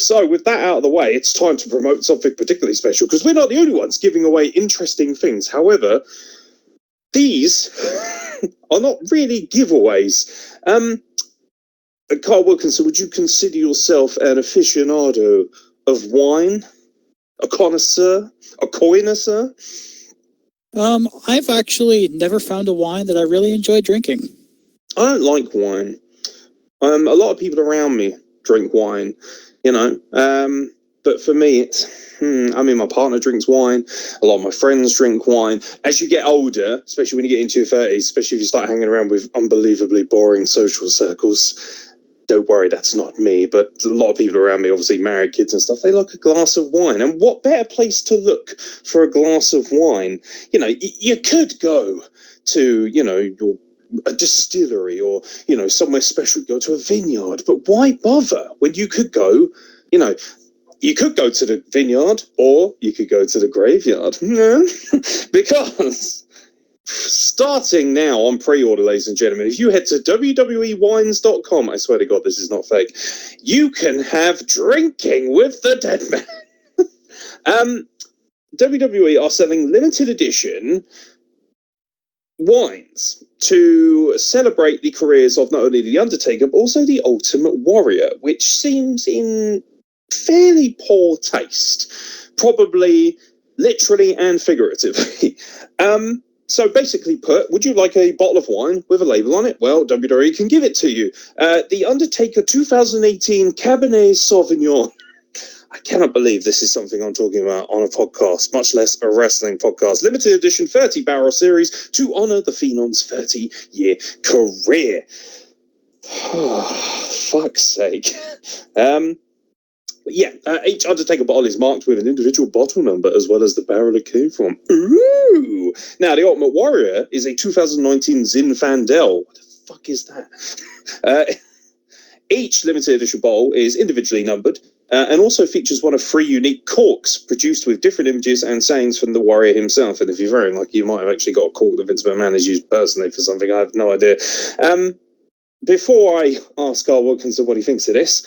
So with that out of the way, it's time to promote something particularly special, because we're not the only ones giving away interesting things. However, these are not really giveaways. Carl Wilkinson, would you consider yourself an aficionado of wine? A connoisseur? A connoisseur? I've actually never found a wine that I really enjoy drinking. I don't like wine. A lot of people around me drink wine, but for me, it's, my partner drinks wine. A lot of my friends drink wine. As you get older, especially when you get into your 30s, especially if you start hanging around with unbelievably boring social circles, don't worry, that's not me, but a lot of people around me, obviously married, kids and stuff, they like a glass of wine. And what better place to look for a glass of wine? You could go to, a distillery or, somewhere special, go to a vineyard. But why bother when you could go, you could go to the vineyard or you could go to the graveyard. Because starting now on pre-order, ladies and gentlemen, if you head to WWEWines.com, I swear to God, this is not fake, you can have drinking with the dead man. WWE are selling limited edition wines to celebrate the careers of not only The Undertaker, but also the Ultimate Warrior, which seems in fairly poor taste, probably literally and figuratively. So basically put, would you like a bottle of wine with a label on it? Well, WWE can give it to you. The Undertaker 2018 Cabernet Sauvignon. I cannot believe this is something I'm talking about on a podcast, much less a wrestling podcast. Limited edition 30-barrel series to honour the Phenom's 30-year career. Fuck's sake. Each Undertaker bottle is marked with an individual bottle number as well as the barrel it came from. Ooh! Now, the Ultimate Warrior is a 2019 Zinfandel. What the fuck is that? Each limited edition bottle is individually numbered and also features one of 3 unique corks produced with different images and sayings from the Warrior himself. And if you're very lucky, you might have actually got a cork that Vince McMahon has used personally for something. I have no idea. Before I ask Carl Wilkinson what he thinks of this,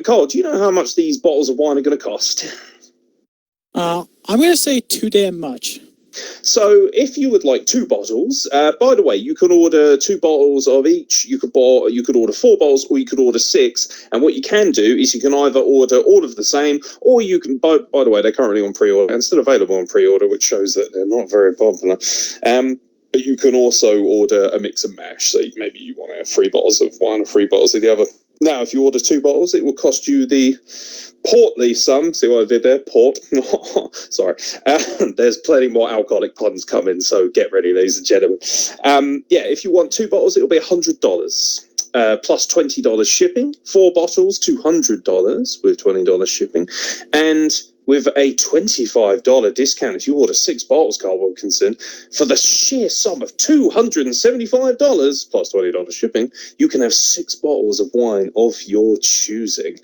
Carl, do you know how much these bottles of wine are going to cost? I'm going to say too damn much. So if you would like 2 bottles, by the way, you can order 2 bottles of each. You could order 4 bottles or you could order 6. And what you can do is you can either order all of the same, or you can, by the way, they're currently on pre-order and still available on pre-order, which shows that they're not very popular. But you can also order a mix and mash. So maybe you want 3 bottles of one or 3 bottles of the other. Now, if you order 2 bottles, it will cost you the portly sum. See what I did there? Port. Sorry. There's plenty more alcoholic puns coming, so get ready, ladies and gentlemen. If you want 2 bottles, it'll be $100. Plus $20 shipping. 4 bottles, $200 with $20 shipping. And with a $25 discount, if you order 6 bottles, Carl Wilkinson, for the sheer sum of $275 plus $20 shipping, you can have 6 bottles of wine of your choosing.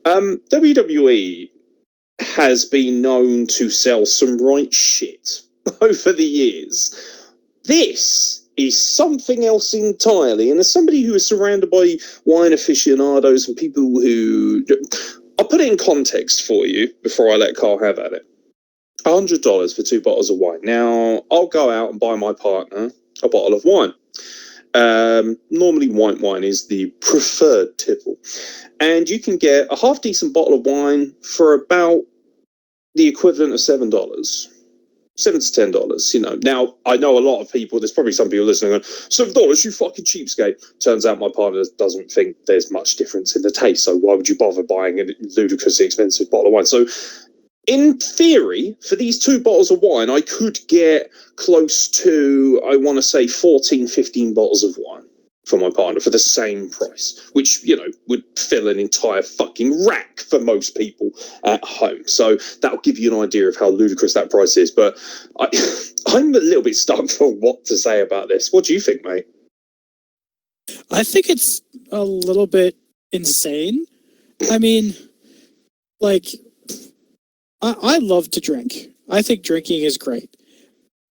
WWE has been known to sell some right shit over the years. This is something else entirely. And as somebody who is surrounded by wine aficionados and people who... I'll put it in context for you before I let Carl have at it. $100 for 2 bottles of wine. Now, I'll go out and buy my partner a bottle of wine. Normally, white wine is the preferred tipple. And you can get a half-decent bottle of wine for about the equivalent of $7. $7 to $10, Now, I know a lot of people, there's probably some people listening going, $7, you fucking cheapskate. Turns out my partner doesn't think there's much difference in the taste, so why would you bother buying a ludicrously expensive bottle of wine? So, in theory, for these 2 bottles of wine, I could get close to, I want to say, 14, 15 bottles of wine for my partner for the same price, which, would fill an entire fucking rack for most people at home. So that'll give you an idea of how ludicrous that price is. But I'm a little bit stuck for what to say about this. What do you think, mate? I think it's a little bit insane. I mean, I love to drink. I think drinking is great.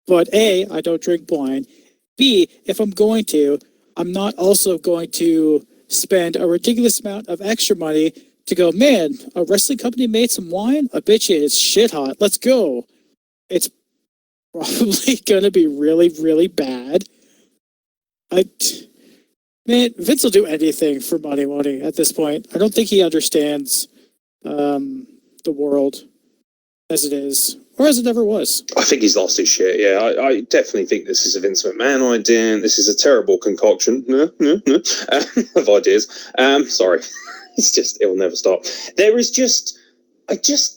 But A, I don't drink wine. B, if I'm going to, I'm not also going to spend a ridiculous amount of extra money to go, man, a wrestling company made some wine? I bet you it's shit hot. Let's go. It's probably going to be really, really bad. Man, Vince will do anything for money, won't he, at this point? I don't think he understands the world as it is, or as it ever was. I think he's lost his shit, yeah. I definitely think this is a Vince McMahon idea. This is a terrible concoction of ideas. Sorry. It's just, it'll never stop. There is just, it's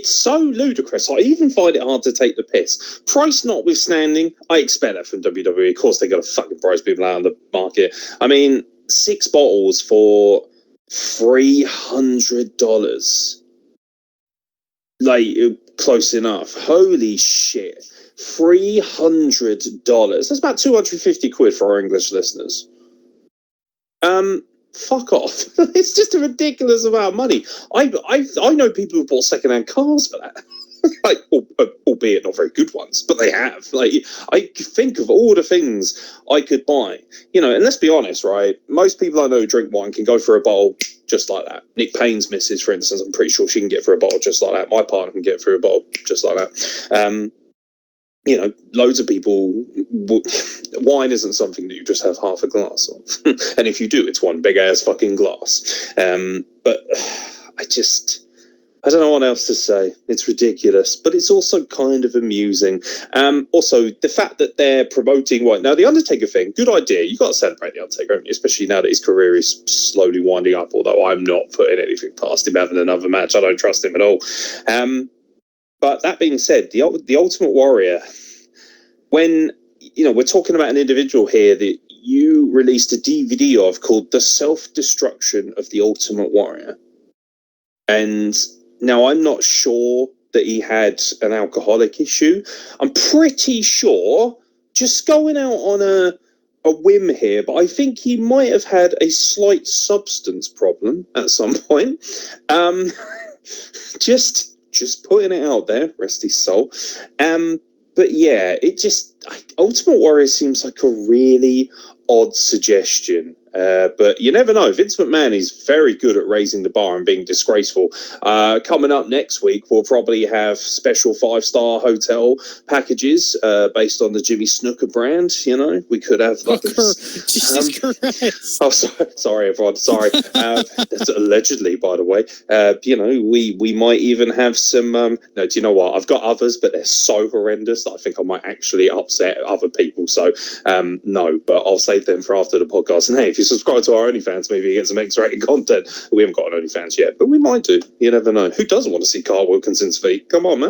so ludicrous. I even find it hard to take the piss. Price notwithstanding, I expect that from WWE. Of course, they got to fucking price people out of the market. I mean, 6 bottles for $300. Like, close enough. Holy shit. $300. That's about 250 quid for our English listeners. Fuck off. It's just a ridiculous amount of money. I know people who bought secondhand cars for that. Like, albeit not very good ones, but they have. Like, I think of all the things I could buy, you know. And let's be honest, right? Most people I know who drink wine can go for a bottle just like that. Nick Payne's missus, for instance, I'm pretty sure she can get for a bottle just like that. My partner can get for a bottle just like that. You know, loads of people. Wine isn't something that you just have half a glass of, and if you do, it's one big ass fucking glass. But I don't know what else to say. It's ridiculous, but it's also kind of amusing. Also, the fact that they're promoting wine. Now, the Undertaker thing, good idea. You've got to celebrate the Undertaker, haven't you? Especially now that his career is slowly winding up, although I'm not putting anything past him having another match. I don't trust him at all. But that being said, the Ultimate Warrior, when, you know, we're talking about an individual here that you released a DVD of called The Self-Destruction of the Ultimate Warrior. And now I'm not sure that he had an alcoholic issue. I'm pretty sure, just going out on a whim here, but I think he might have had a slight substance problem at some point. Just putting it out there, rest his soul. But yeah, Ultimate Warrior seems like a really odd suggestion. But you never know. Vince McMahon is very good at raising the bar and being disgraceful. Coming up next week, we'll probably have special 5-star hotel packages based on the Jimmy Snooker brand. You know, we could have. Jesus Christ! Oh, sorry, everyone. Sorry. That's allegedly, by the way. You know, we might even have some. No, do you know what? I've got others, but they're so horrendous that I think I might actually upset other people. So no, but I'll save them for after the podcast. And hey, if you subscribe to our OnlyFans, maybe you get some X-rated content. We haven't got an OnlyFans yet, but we might do. You never know. Who doesn't want to see Carl Wilkinson's feet? Come on, man.